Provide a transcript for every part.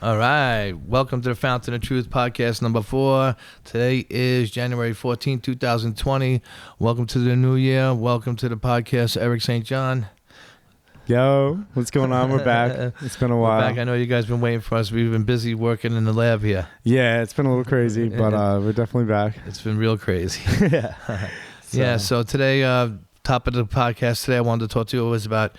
All right. Welcome to the Fountain of Truth podcast number 4. Today is January 14, 2020. Welcome to the new year. Welcome to the podcast, Eric St. John. Yo, what's going on? We're back. It's been a while. We're back. I know you guys been waiting for us. We've been busy working in the lab here. Yeah, it's been a little crazy, but we're definitely back. It's been real crazy. Yeah. Yeah, so today, top of the podcast today, I wanted to talk to you was about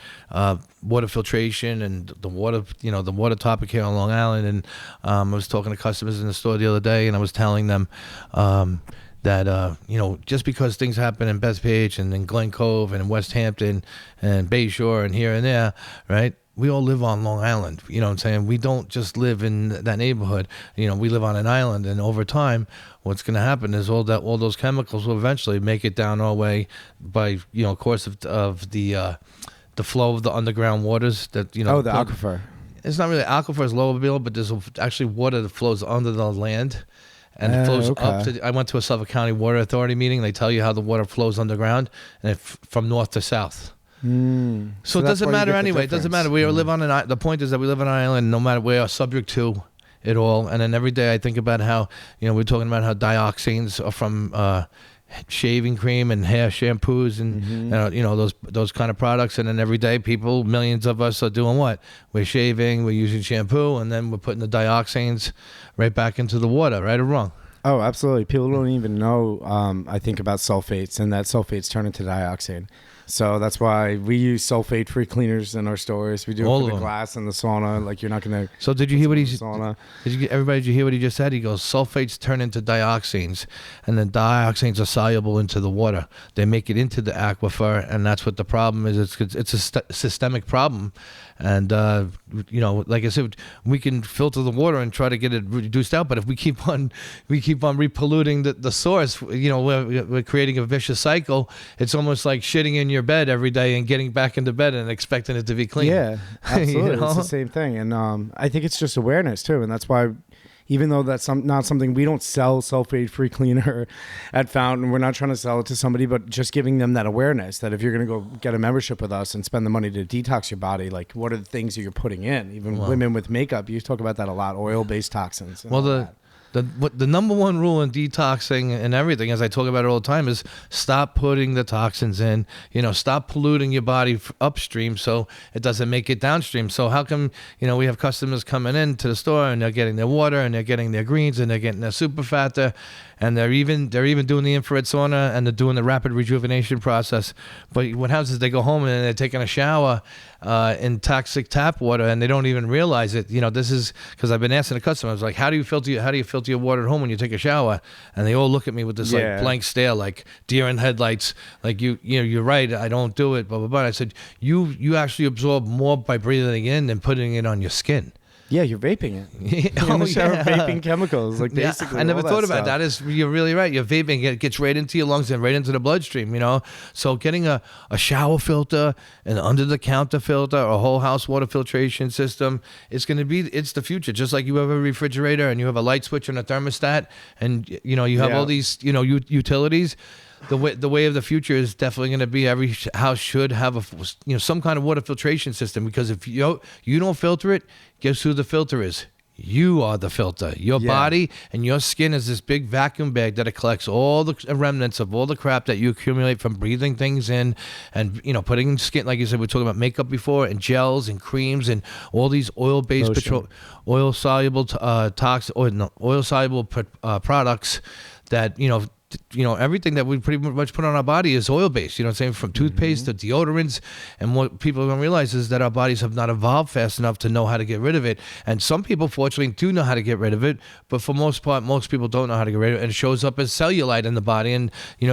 water filtration and the water, the water topic here on Long Island. And I was talking to customers in the store the other day, and I was telling them that, just because things happen in Bethpage and in Glen Cove and in West Hampton and Bayshore and here and there, right? We all live on Long Island, you know what I'm saying? We don't just live in that neighborhood. We live on an island, and over time, what's going to happen is all those chemicals will eventually make it down our way by, course of the flow of the underground waters that, the aquifer. It's not really aquifer, it's lower below, but there's actually water that flows under the land. And it flows up to. I went to a Suffolk County Water Authority meeting. They tell you how the water flows underground, and from north to south. So it doesn't matter anyway. It doesn't matter. We live on an island. The point is that we live on an island. No matter we are subject to it all. And then every day I think about how we're talking about how dioxins are from shaving cream and hair shampoos and those kind of products. And then every day millions of us are doing what? We're shaving, we're using shampoo, and then we're putting the dioxins right back into the water, right or wrong? Oh, absolutely. People don't even know, I think, about sulfates, and that sulfates turn into dioxin. So that's why we use sulfate-free cleaners in our stores. We do it for the glass and the sauna. Like, you're not going to... So did you hear what did you hear what he just said? He goes, sulfates turn into dioxins, and then dioxins are soluble into the water. They make it into the aquifer, and that's what the problem is. It's a systemic problem. And, like I said, we can filter the water and try to get it reduced out. But if we keep on repolluting the source, we're creating a vicious cycle. It's almost like shitting in your bed every day and getting back into bed and expecting it to be clean. Yeah, absolutely. It's the same thing. And I think it's just awareness, too. And that's why, even though that's not something, we don't sell sulfate-free cleaner at Fountain. We're not trying to sell it to somebody, but just giving them that awareness that if you're going to go get a membership with us and spend the money to detox your body, like, what are the things that you're putting in? Even women with makeup, you talk about that a lot, oil-based toxins. The number one rule in detoxing and everything, as I talk about it all the time, is stop putting the toxins in. Stop polluting your body upstream so it doesn't make it downstream. So how come, we have customers coming into the store and they're getting their water and they're getting their greens and they're getting their super factor, and they're even doing the infrared sauna and they're doing the rapid rejuvenation process. But what happens is they go home and they're taking a shower in toxic tap water and they don't even realize it. This is because I've been asking the customers, like, how do you filter your water at home when you take a shower? And they all look at me with this like blank stare, like deer in headlights. Like you're right, I don't do it, blah blah blah. I said you actually absorb more by breathing in than putting it on your skin. Yeah, you're vaping it. You're in the shower vaping chemicals, like basically. I never thought about that. You're really right. You're vaping. It gets right into your lungs and right into the bloodstream, So getting a shower filter, an under-the-counter filter, a whole house water filtration system, it's the future. Just like you have a refrigerator and you have a light switch and a thermostat and, you have all these, utilities. The way of the future is definitely going to be every house should have some kind of water filtration system, because if you don't filter it, guess who the filter is? You are the filter. Your body and your skin is this big vacuum bag that it collects all the remnants of all the crap that you accumulate from breathing things in and, putting skin, like you said, we were talking about makeup before, and gels and creams and all these oil-based oil-soluble oil-soluble products that, everything that we pretty much put on our body is oil-based, from toothpaste to deodorants. And what people don't realize is that our bodies have not evolved fast enough to know how to get rid of it. And some people, fortunately, do know how to get rid of it. But for most part, most people don't know how to get rid of it. And it shows up as cellulite in the body. And,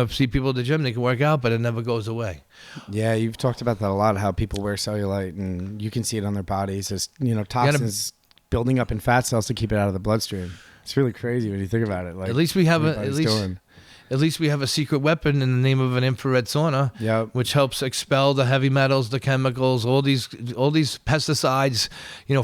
see people at the gym, they can work out, but it never goes away. Yeah, you've talked about that a lot, how people wear cellulite, and you can see it on their bodies as, toxins building up in fat cells to keep it out of the bloodstream. It's really crazy when you think about it. Like, at least we have at least we have a secret weapon in the name of an infrared sauna, which helps expel the heavy metals, the chemicals, all these pesticides,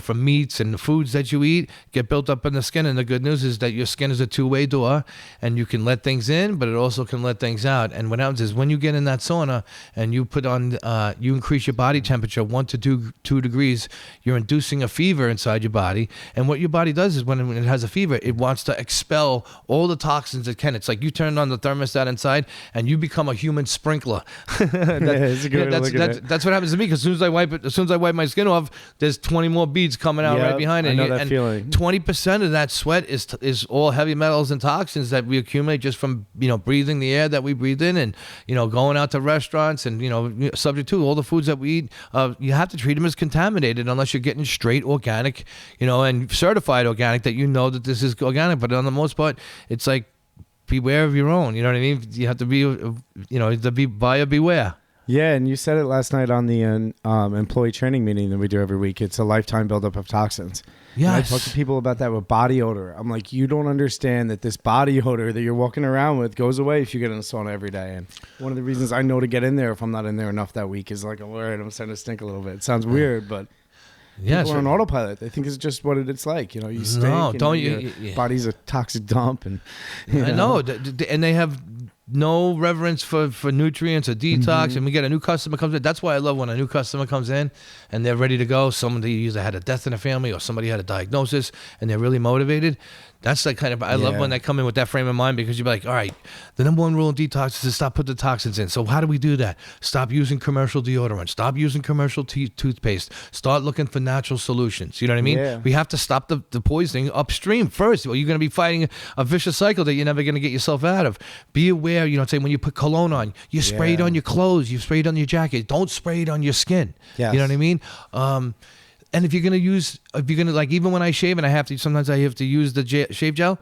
from meats and the foods that you eat get built up in the skin. And the good news is that your skin is a two-way door, and you can let things in, but it also can let things out. And what happens is when you get in that sauna and you put on, you increase your body temperature 1 to 2 degrees, you're inducing a fever inside your body. And what your body does is when it has a fever, it wants to expel all the toxins it can. It's like you turn on the thermostat inside and you become a human sprinkler. That's what happens to me, because as soon as I wipe my skin off, there's 20 more beads coming out right behind it. I know that feeling. 20% of that sweat is all heavy metals and toxins that we accumulate just from breathing the air that we breathe in, and going out to restaurants, and subject to all the foods that we eat. You have to treat them as contaminated unless you're getting straight organic, and certified organic, that that this is organic. But on the most part, it's like, beware of your own. You know what I mean? You have to be, to be buyer beware. Yeah, and you said it last night on the employee training meeting that we do every week. It's a lifetime buildup of toxins. Yeah, I talk to people about that with body odor. I'm like, you don't understand that this body odor that you're walking around with goes away if you get in a sauna every day. And one of the reasons I know to get in there if I'm not in there enough that week is like, all right, I'm starting to stink a little bit. It sounds weird, but people are on autopilot. They think it's just what it's like. You stink. Your body's a toxic dump. And I know, and they have no reverence for nutrients or detox. And we get a new customer comes in. That's why I love when a new customer comes in and they're ready to go. Somebody either had a death in the family or somebody had a diagnosis and they're really motivated. That's the kind of, I love when they come in with that frame of mind, because you're like, all right, the number one rule in detox is to stop putting the toxins in. So how do we do that? Stop using commercial deodorant. Stop using commercial toothpaste. Start looking for natural solutions. You know what I mean? Yeah. We have to stop the poisoning upstream first. Well, you're going to be fighting a vicious cycle that you're never going to get yourself out of. Be aware, say when you put cologne on, you spray it on your clothes, you spray it on your jacket. Don't spray it on your skin. Yes. You know what I mean? And if you're going to like, even when I shave and sometimes I have to use the shave gel,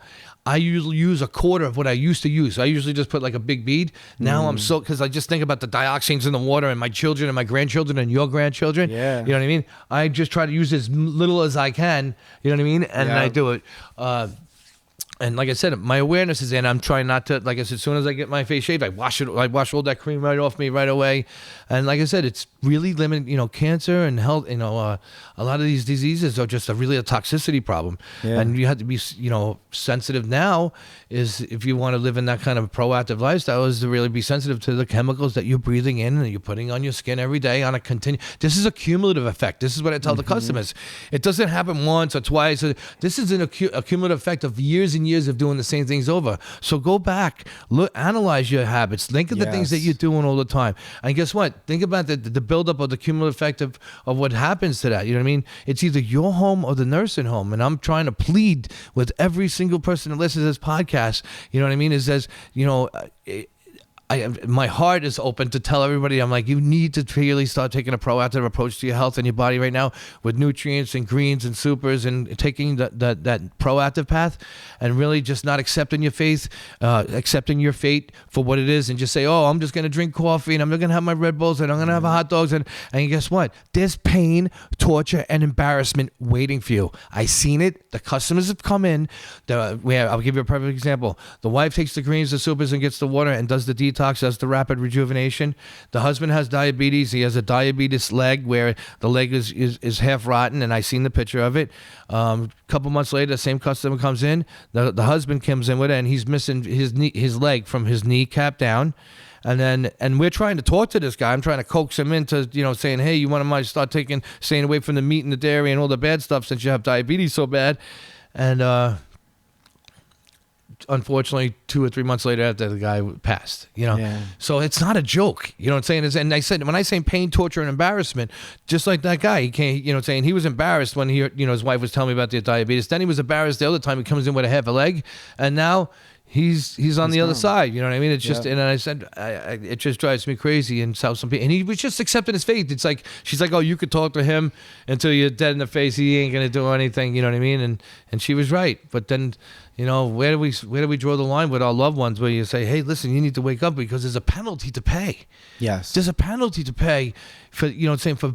I usually use a quarter of what I used to use. I usually just put like a big bead. Now because I just think about the dioxins in the water and my children and my grandchildren and your grandchildren. Yeah. You know what I mean? I just try to use as little as I can. You know what I mean? And I do it. And like I said, my awareness is in. I'm trying not to, like I said, as soon as I get my face shaved, I wash all that cream right off me right away. And like I said, it's really limited, cancer and health, a lot of these diseases are just really a toxicity problem. Yeah. And you have to be, sensitive now is, if you want to live in that kind of proactive lifestyle, is to really be sensitive to the chemicals that you're breathing in and you're putting on your skin every day on a this is a cumulative effect. This is what I tell the customers. It doesn't happen once or twice. This is a cumulative effect of years and years of doing the same things over. So go back, look, analyze your habits, think of the things that you're doing all the time. And guess what? Think about the buildup of the cumulative effect of what happens to that. You know what I mean? It's either your home or the nursing home. And I'm trying to plead with every single person that listens to this podcast, you know what I mean? My heart is open to tell everybody, I'm like, you need to really start taking a proactive approach to your health and your body right now with nutrients and greens and supers, and taking that proactive path, and really just not accepting your fate for what it is, and just say, oh, I'm just going to drink coffee and I'm going to have my Red Bulls and I'm going to have hot dogs. And guess what? There's pain, torture, and embarrassment waiting for you. I seen it. The customers have come in. I'll give you a perfect example. The wife takes the greens, the supers, and gets the water and does the detox, does the rapid rejuvenation. The husband has diabetes. He has a diabetes leg where the leg is half rotten, and I seen the picture of it. A couple months later, the same customer comes in. The husband comes in with it, and he's missing his leg from his kneecap down. And we're trying to talk to this guy. I'm trying to coax him into, saying, hey, you want to start staying away from the meat and the dairy and all the bad stuff since you have diabetes so bad. And unfortunately, 2 or 3 months later, after the guy passed, So it's not a joke, you know what I'm saying? And I said, when I say pain, torture, and embarrassment, just like that guy, he came, saying he was embarrassed when his wife was telling me about the diabetes. Then he was embarrassed the other time he comes in with a half a leg, and now he's on the other side. You know what I mean? It's just, and I said, it just drives me crazy. And so some people, and he was just accepting his fate. It's like, she's like, oh, you could talk to him until you're dead in the face. He ain't gonna do anything. You know what I mean? And she was right. But then, where do we draw the line with our loved ones, where you say, hey, listen, you need to wake up because there's a penalty to pay. Yes, there's a penalty to pay for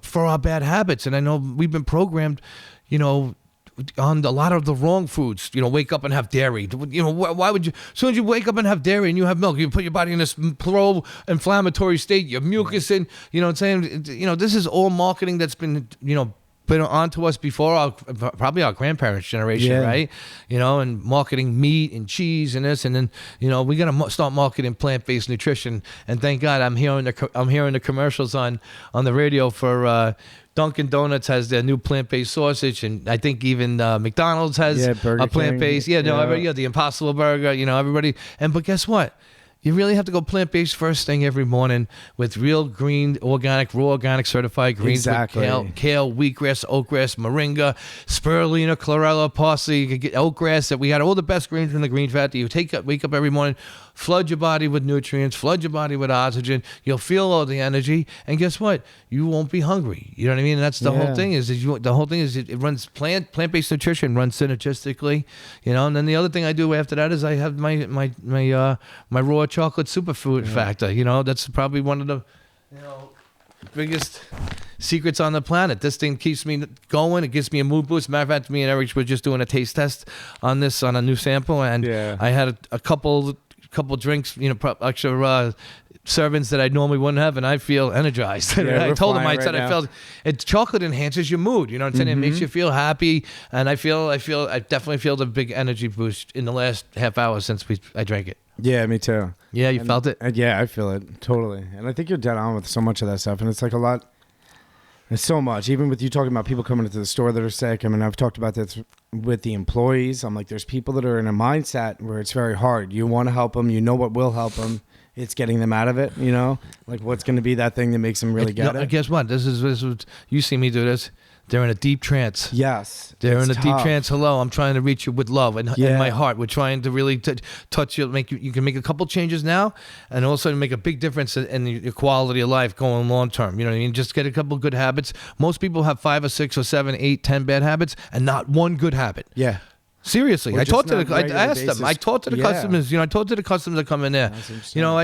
for our bad habits. And I know we've been programmed, on a lot of the wrong foods. Wake up and have dairy. Why would you? As soon as you wake up and have dairy and you have milk, you put your body in this pro-inflammatory state. Your mucus in. You know what I'm saying? This is all marketing that's been on to us before probably our grandparents' generation, right? And marketing meat and cheese and this, and then we gotta start marketing plant-based nutrition. And thank God I'm hearing the commercials on the radio for. Dunkin' Donuts has their new plant-based sausage, and I think even McDonald's has a plant-based. The Impossible Burger. Everybody. But guess what? You really have to go plant-based first thing every morning with real green, organic, raw organic certified greens. Exactly. With kale, wheatgrass, oatgrass, moringa, spirulina, chlorella, parsley. You can get oatgrass. That we got all the best greens in the green fat that you wake up every morning. Flood your body with nutrients, flood your body with oxygen. You'll feel all the energy, and guess what? You won't be hungry. You know what I mean? And that's the whole thing. It runs plant-based nutrition runs synergistically. And then the other thing I do after that is I have my raw chocolate superfood factor. That's probably one of the biggest secrets on the planet. This thing keeps me going. It gives me a mood boost. Matter of fact, me and Eric were just doing a taste test on this on a new sample, and I had a couple drinks, extra servings that I normally wouldn't have, and I feel energized. I told him, I felt chocolate enhances your mood. You know what I'm saying? It makes you feel happy, and I definitely feel the big energy boost in the last half hour since I drank it. Yeah, me too. Yeah, you felt it? Yeah, I feel it totally, and I think you're dead on with so much of that stuff, and it's like a lot. There's so much, even with you talking about people coming into the store that are sick. I mean, I've talked about this with the employees. I'm like, there's people that are in a mindset where it's very hard. You want to help them. You know what will help them. It's getting them out of it, like what's going to be that thing that makes them really get it. Guess what? This is you see me do this. They're in a deep trance. Yes. They're in a deep trance. Hello, I'm trying to reach you with love and in my heart. We're trying to really touch you. You can make a couple changes now, and also make a big difference in your quality of life going long term. You know what I mean? Just get a couple good habits. Most people have 5 or 6 or 7, 8, 10 bad habits, and not one good habit. Yeah. Seriously, I asked them. I talked to the customers. I talked to the customers that come in there. I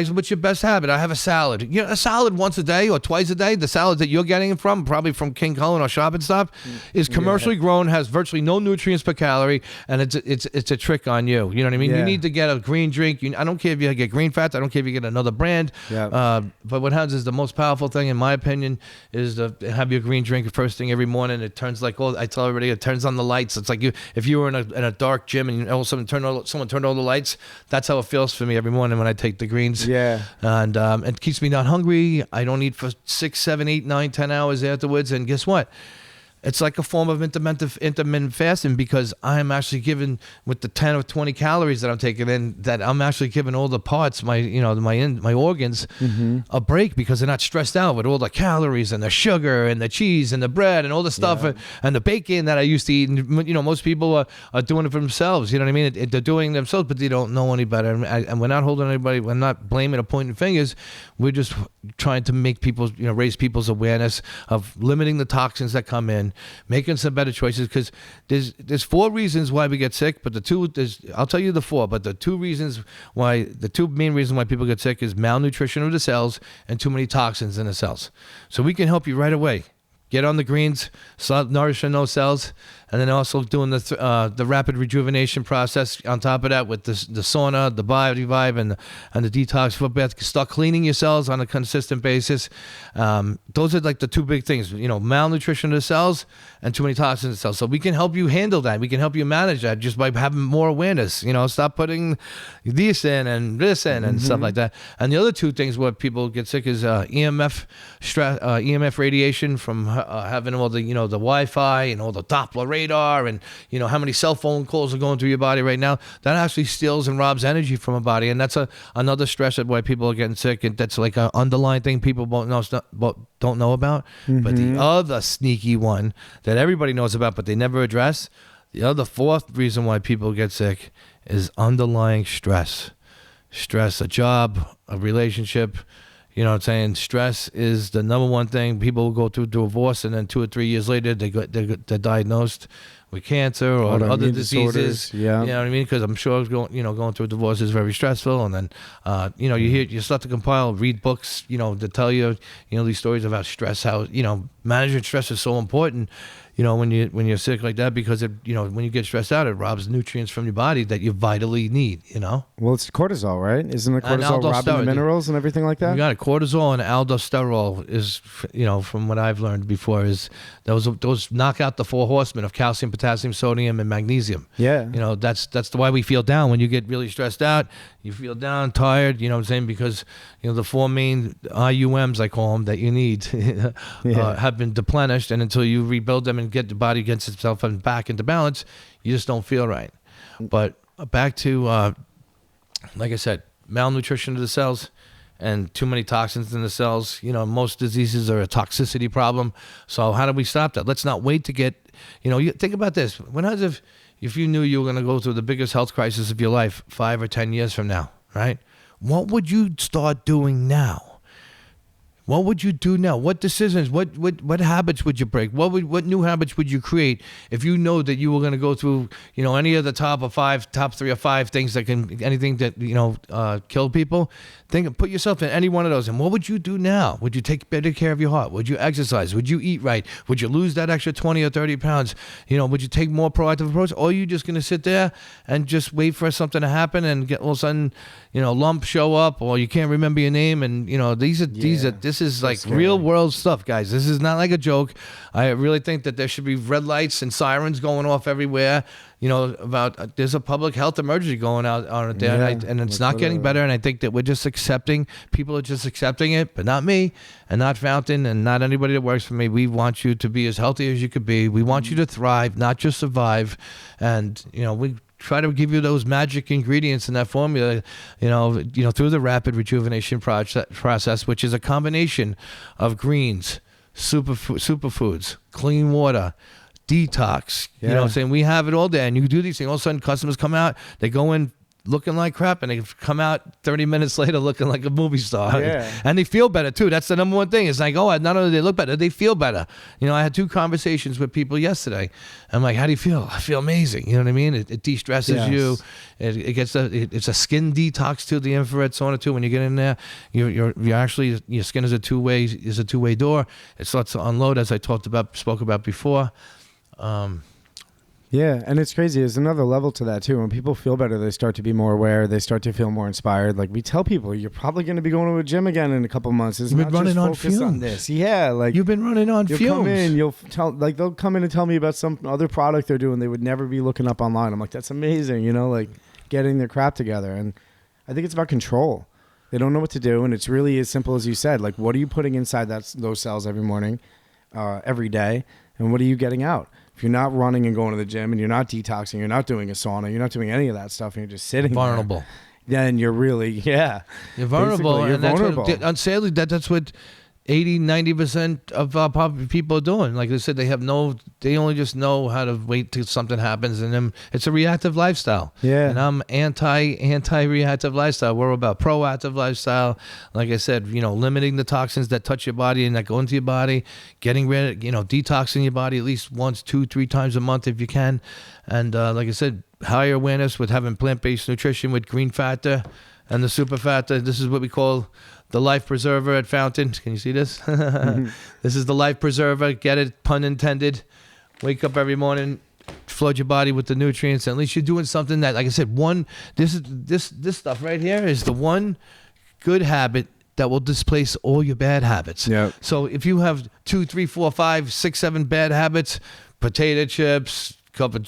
said, "What's your best habit?" I have a salad. A salad once a day or twice a day. The salad that you're getting from, probably from King Cullen or Shop and Stop, is commercially grown, has virtually no nutrients per calorie, and it's a trick on you. You know what I mean? You need to get a green drink. I don't care if you get green fats. I don't care if you get another brand. But what happens is the most powerful thing, in my opinion, is to have your green drink first thing every morning. It turns I tell everybody, it turns on the lights. It's like if you were in a dark gym and all of a sudden someone turned all the lights. That's how it feels for me every morning when I take the greens. And it keeps me not hungry. I don't eat for 6, 7, 8, 9, 10 hours afterwards. And guess what? It's like a form of intermittent fasting, because I am actually giving, with the 10 or 20 calories that I'm taking in, that I'm actually giving all the parts, my organs, a break, because they're not stressed out with all the calories and the sugar and the cheese and the bread and all the stuff and the bacon that I used to eat. And, most people are doing it for themselves. You know what I mean? They're doing it themselves, but they don't know any better. And we're not holding anybody. We're not blaming or pointing fingers. We're just trying to make people, raise people's awareness of limiting the toxins that come in, making some better choices, because there's 4 reasons why we get sick, but I'll tell you the 4, but the two main reasons why people get sick is malnutrition of the cells and too many toxins in the cells. So we can help you right away. Get on the greens, start nourishing those cells, and then also doing the rapid rejuvenation process on top of that with the sauna, the body vibe, and the detox foot bath. Start cleaning your cells on a consistent basis. Those are like the 2 big things, malnutrition of the cells and too many toxins in the cells. So we can help you handle that. We can help you manage that just by having more awareness. Stop putting this in and this in and stuff like that. And the other 2 things where people get sick is EMF radiation from having all the the Wi-Fi and all the Doppler radar, and how many cell phone calls are going through your body right now. That actually steals and robs energy from a body, and that's another stress at why people are getting sick. And that's like an underlying thing people don't know about. But the other sneaky one that everybody knows about but they never address, the other 4th reason why people get sick is underlying stress. Stress, a job, a relationship. You know what I'm saying? Stress is the number one thing. People go through divorce, and then 2 or 3 years later, they're diagnosed with cancer or Autoimmune other disorders, diseases. yeah. You know what I mean? Because I'm sure going through a divorce is very stressful, and then you start to compile, read books, to tell you these stories about stress, how managing stress is so important. When you're sick like that, because when you get stressed out, it robs nutrients from your body that you vitally need. Well, it's cortisol, right? Isn't it And cortisol robbing the aldosterone. minerals and everything like that? You got it. Cortisol and aldosterol is, from what I've learned before, is those knock out the four horsemen of calcium, potassium, sodium, and magnesium. Yeah. That's why we feel down when you get really stressed out. You feel down, tired. You know what I'm saying? Because the four main IUMs, I call them, that you need have been deplenished, and until you rebuild them and get the body against itself and back into balance, you just don't feel right. But back to like I said, malnutrition of the cells and too many toxins in the cells. Most diseases are a toxicity problem. So how do we stop that? Let's not wait to get, you think about this. If you knew you were going to go through the biggest health crisis of your life 5 or 10 years from now, right? What would you start doing now? What would you do now? What decisions? What habits would you break? What new habits would you create if you know that you were going to go through any of the top 3 or 5 things that anything that kill people? Put yourself in any one of those, and what would you do now? Would you take better care of your heart? Would you exercise? Would you eat right? Would you lose that extra 20 or 30 pounds? Would you take more proactive approach? Or are you just going to sit there and just wait for something to happen and get all of a sudden lump show up, or you can't remember your name, and this is like real world stuff, guys. This is not like a joke. I really think that there should be red lights and sirens going off everywhere. About there's a public health emergency going on there, and it's not getting better. And I think that people are just accepting it, but not me, and not Phountain, and not anybody that works for me. We want you to be as healthy as you could be. We want you to thrive, not just survive. And we try to give you those magic ingredients in that formula, through the rapid rejuvenation process, which is a combination of greens, superfoods, clean water, detox. You know what I'm saying? We have it all there, and you do these things. All of a sudden, customers come out, they go in looking like crap, and they come out 30 minutes later looking like a movie star. Yeah. And they feel better too. That's the number one thing. It's like, not only do they look better, they feel better. I had 2 conversations with people yesterday. I'm like, how do you feel? I feel amazing. You know what I mean? It de-stresses you. It's a skin detox too, the infrared sauna too. When you get in there, you're actually, your skin is a two-way door. It starts to unload, as I spoke about before. Yeah, and it's crazy. There's another level to that too. When people feel better, they start to be more aware. They start to feel more inspired. Like we tell people, you're probably going to be going to a gym again in a couple months. It's not just focus on this. Yeah, like you've been running on fumes. Come in, they'll come in and tell me about some other product they're doing. They would never be looking up online. I'm like, that's amazing. Like getting their crap together. And I think it's about control. They don't know what to do, and it's really as simple as you said. Like, what are you putting inside those cells every morning, every day, and what are you getting out? If you're not running and going to the gym, and you're not detoxing, you're not doing a sauna, you're not doing any of that stuff, and you're just sitting vulnerable, then you're really, you're vulnerable. You're vulnerable. Sadly, that's what 80-90% of people are doing. Like I said, they only just know how to wait till something happens, and then it's a reactive lifestyle. Yeah. And I'm anti-reactive lifestyle. We're about proactive lifestyle. Like I said, limiting the toxins that touch your body and that go into your body, getting rid of, detoxing your body at least once, 2-3 times a month if you can. And like I said, higher awareness with having plant-based nutrition with green factor and the super factor. This is what we call the life preserver at Phountain. Can you see this? Mm-hmm. This is the life preserver. Get it, pun intended. Wake up every morning, flood your body with the nutrients. And at least you're doing something that, like I said, this stuff right here is the one good habit that will displace all your bad habits. Yep. So if you have 2, 3, 4, 5, 6, 7 bad habits, potato chips, cup of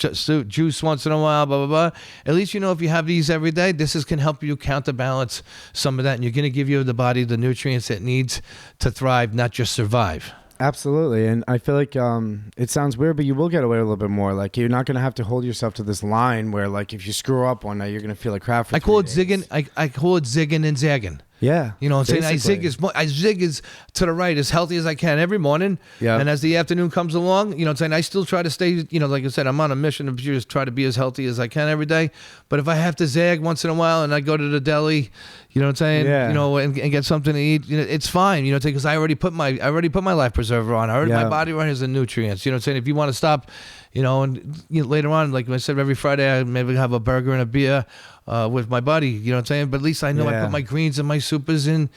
juice once in a while, blah, blah, blah. At least if you have these every day, this can help you counterbalance some of that, and you're going to give the body the nutrients it needs to thrive, not just survive. Absolutely. And I feel like it sounds weird, but you will get away a little bit more. Like, you're not going to have to hold yourself to this line where, like, if you screw up one night, you're going to feel like crap for 3 days. I call it zigging and zagging. Yeah. You know what I'm saying? I zig is to the right as healthy as I can every morning. Yeah. And as the afternoon comes along, you know what I'm saying? I still try to stay, like I said, I'm on a mission to just try to be as healthy as I can every day. But if I have to zag once in a while and I go to the deli, you know what I'm saying? Yeah. And get something to eat, it's fine, because I already put my life preserver on. My body has the nutrients. You know what I'm saying? If you want to stop and later on, like I said, every Friday I maybe have a burger and a beer with my buddy. You know what I'm saying? But at least I know I put my greens and my supers in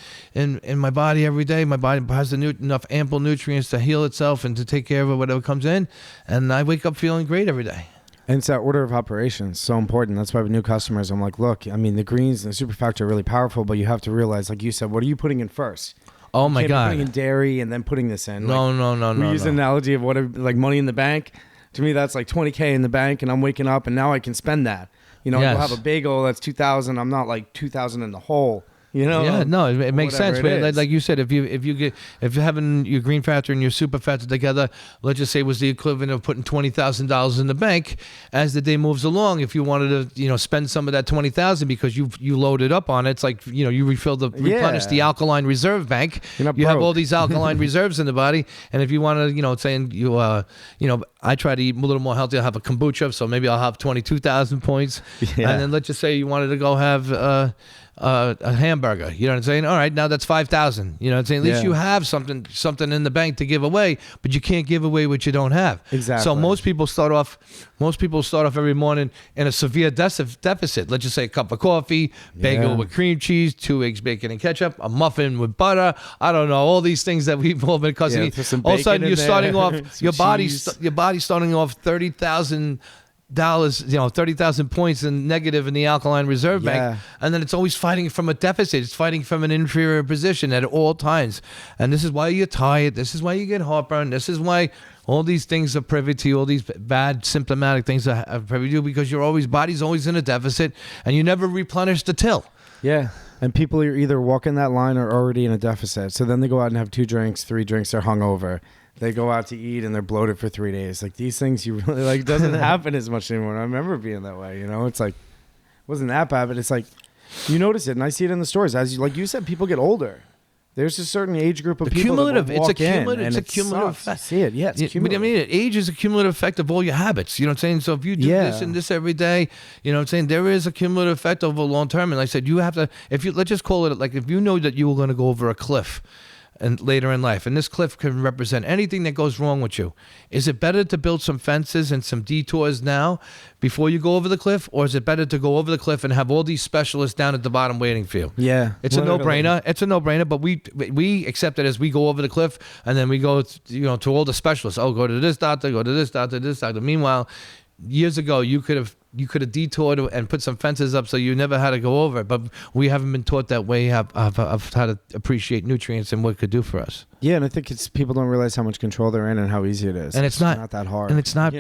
my body every day. My body has enough ample nutrients to heal itself and to take care of whatever comes in, and I wake up feeling great every day. And it's that order of operations, so important. That's why with new customers, I'm like, look, I mean, the greens and the super factor are really powerful, but you have to realize, like you said, what are you putting in first? Oh my God! Putting in dairy and then putting this in. No. We use an analogy of like money in the bank. To me, that's like 20K in the bank, and I'm waking up, and now I can spend that. You'll have a bagel that's 2,000. I'm not like 2,000 in the hole. Yeah, no, it makes sense. But like you said, if you're having your green factor and your super factor together, let's just say it was the equivalent of putting $20,000 in the bank. As the day moves along, if you wanted to, spend some of that $20,000 because you loaded up on it, it's like you replenish the alkaline reserve bank. You have all these alkaline reserves in the body, and if you want to, I try to eat a little more healthy. I'll have a kombucha, so maybe I'll have 22,000 points, and then let's just say you wanted to go have a hamburger, you know what I'm saying? All right, now that's 5,000. You know what I'm saying? At least you have something in the bank to give away, but you can't give away what you don't have. Exactly. So most people start off every morning in a severe deficit. Let's just say a cup of coffee, bagel with cream cheese, 2 eggs, bacon and ketchup, a muffin with butter. I don't know, all these things that we've all been cussing. All of a sudden you're starting off your body's starting off $30,000, 30,000 points in negative in the alkaline reserve bank, and then it's always fighting from a deficit. It's fighting from an inferior position at all times, and this is why you're tired. This is why you get heartburn. This is why all these things are privy to you. All these bad symptomatic things are privy to you because body's always in a deficit, and you never replenish the till. Yeah. And people are either walking that line or already in a deficit. So then they go out and have 2 drinks, 3 drinks, they're hungover. They go out to eat and they're bloated for 3 days. Like these things you really like doesn't happen as much anymore. I remember being that way, It's like, it wasn't that bad, but it's like, you notice it. And I see it in the stores. Like you said, people get older. There's a certain age group of people that walk it's cumulative effect. I see it. Yeah, it's cumulative. Age is a cumulative effect of all your habits. You know what I'm saying? So if you do this and this every day, you know what I'm saying? There is a cumulative effect over long term. And like I said, you have to, let's just call it, like if you know that you were going to go over a cliff and later in life, and this cliff can represent anything that goes wrong with you. Is it better to build some fences and some detours now before you go over the cliff, or is it better to go over the cliff and have all these specialists down at the bottom waiting for you? Yeah, it's a no-brainer. It's a no-brainer, but we accept it as we go over the cliff, and then we go, to all the specialists. Oh, go to this doctor, go to this doctor, this doctor. Meanwhile, years ago, you could have detoured and put some fences up so you never had to go over it. But we haven't been taught that way of how to appreciate nutrients and what it could do for us. Yeah, and I think people don't realize how much control they're in and how easy it is. And it's not that hard. And it's not,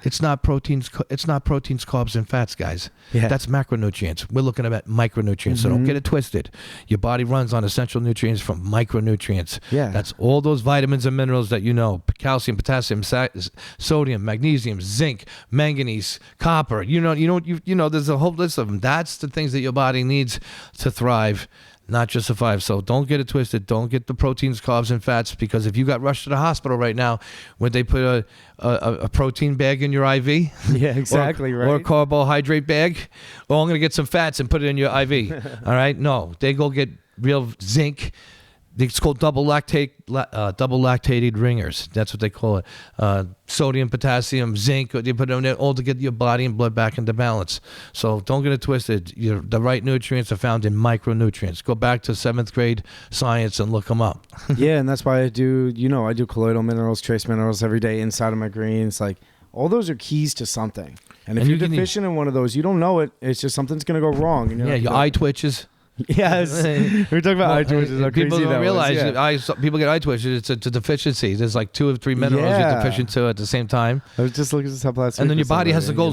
it's not proteins. It's not proteins, carbs, and fats, guys. Yeah. That's macronutrients. We're looking at micronutrients, so don't get it twisted. Your body runs on essential nutrients from micronutrients. Yeah. That's all those vitamins and minerals that calcium, potassium, sodium, magnesium, zinc, manganese, copper. There's a whole list of them. That's the things that your body needs to thrive, not just survive. So don't get it twisted. Don't get the proteins, carbs, and fats, because if you got rushed to the hospital right now, would they put a protein bag in your IV? Yeah, exactly, right. Or a carbohydrate bag? Or I'm going to get some fats and put it in your IV. All right? No, they go get real zinc. It's called double lactated ringers. That's what they call it. Sodium, potassium, zinc. They put it in there all to get your body and blood back into balance. So don't get it twisted. The right nutrients are found in micronutrients. Go back to 7th grade science and look them up. Yeah, and that's why I do colloidal minerals, trace minerals every day inside of my greens. Like, all those are keys to something. And if you're deficient in one of those, you don't know it. It's just something's going to go wrong. And your eye twitches. Yes, we're talking about eye twitches. People don't realize people get eye twitches. It's a deficiency. There's like 2 or 3 minerals you're deficient to at the same time. I was just looking this up last week. And then your body has to go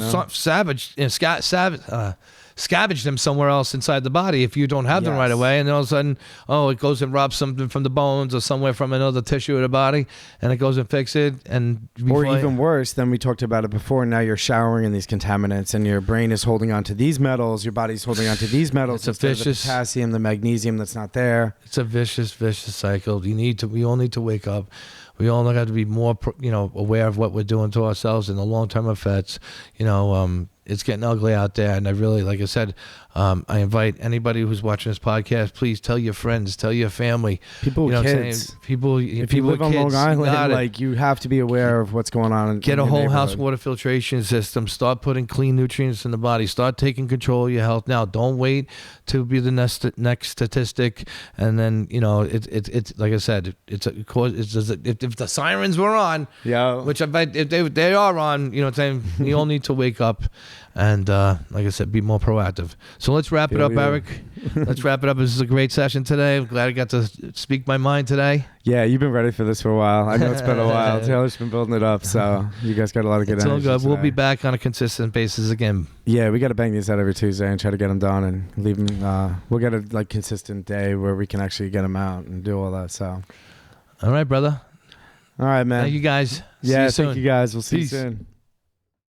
scavenge them somewhere else inside the body if you don't have them right away, and then all of a sudden, it goes and robs something from the bones or somewhere from another tissue of the body, and it goes and fixes it. Or even worse, then we talked about it before, now you're showering in these contaminants and your brain is holding on to these metals, your body's holding on to these metals. It's a vicious, the potassium, the magnesium that's not there. It's a vicious cycle. We all need to wake up. We all have to be more, aware of what we're doing to ourselves and the long-term effects. it's getting ugly out there. And I really, like I said, I invite anybody who's watching this podcast, please tell your friends, tell your family. People with kids. People, if people you live with on kids, Long Island, like you have to be aware of what's going on. Get in a your whole house neighborhood. water filtration system. Start putting clean nutrients in the body. Start taking control of your health now. Don't wait to be the next statistic. And then, you know, it's like I said, if the sirens were on, Yeah. which I bet if they are on, you know what I'm saying, we all need to wake up and, like I said, be more proactive. So let's wrap it up, Eric. Let's wrap it up. This is a great session today. I'm glad I got to speak my mind today. Yeah, you've been ready for this for a while. I know it's been a while. Taylor's been building it up, so you guys got a lot of good It's all energy good. today. We'll be back on a consistent basis again. Yeah, we got to bang these out every Tuesday and try to get them done and leave them. We'll get a like consistent day where we can actually get them out and do all that. So, All right, brother. all right, man. Thank you guys. See Yeah, you soon. thank you guys. We'll see Peace. you soon.